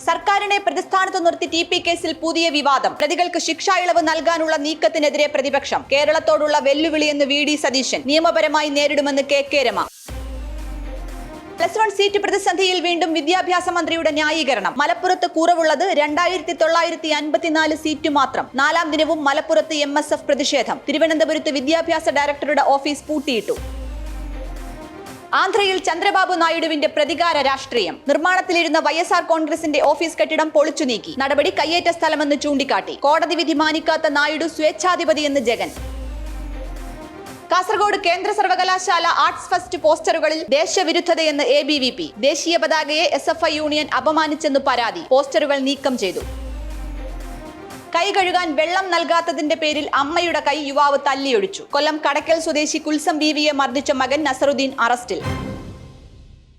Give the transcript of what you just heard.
സർക്കാരിനെ പ്രതിസ്ഥാനത്ത് നിർത്തി TP കേസിൽ പുതിയ വിവാദം. പ്രതികൾക്ക് ശിക്ഷാ ഇളവ് നൽകാനുള്ള നീക്കത്തിനെതിരെ പ്രതിപക്ഷം. കേരളത്തോടുള്ള വെല്ലുവിളിയെന്ന് VD സതീശൻ. നിയമപരമായി നേരിടുമെന്ന് KK രമ. +1 സീറ്റ് പ്രതിസന്ധിയിൽ വീണ്ടും വിദ്യാഭ്യാസ മന്ത്രിയുടെ ന്യായീകരണം. മലപ്പുറത്ത് കുറവുള്ളത് 2954 സീറ്റ് മാത്രം. 4ാം ദിനവും മലപ്പുറത്ത് MSF പ്രതിഷേധം. തിരുവനന്തപുരത്ത് വിദ്യാഭ്യാസ ഡയറക്ടറുടെ ഓഫീസ് പൂട്ടിയിട്ടു. ആന്ധ്രയിൽ ചന്ദ്രബാബു നായിഡുവിന്റെ പ്രതികാര രാഷ്ട്രീയം. നിർമ്മാണത്തിലിരുന്ന YSR കോൺഗ്രസിന്റെ ഓഫീസ് കെട്ടിടം പൊളിച്ചു നീക്കി. നടപടി കയ്യേറ്റ സ്ഥലമെന്ന് ചൂണ്ടിക്കാട്ടി. കോടതി വിധി മാനിക്കാത്ത നായിഡു സ്വേച്ഛാധിപതിയെന്ന് ജഗൻ. കാസർഗോഡ് കേന്ദ്ര സർവകലാശാല ആർട്സ് ഫെസ്റ്റ് പോസ്റ്ററുകളിൽ ദേശവിരുദ്ധതയെന്ന് ABVP. ദേശീയ പതാകയെ SFI യൂണിയൻ അപമാനിച്ചെന്ന് പരാതി. പോസ്റ്ററുകൾ നീക്കം ചെയ്തു. കൈ കഴുകാൻ വെള്ളം നൽകാത്തതിന്റെ പേരിൽ അമ്മയുടെ കൈ യുവാവ് തല്ലിയൊഴിച്ചു. കൊല്ലം കടക്കൽ സ്വദേശി കുൽസം BVയെ മർദ്ദിച്ച മകൻ നസറുദ്ദീൻ അറസ്റ്റിൽ.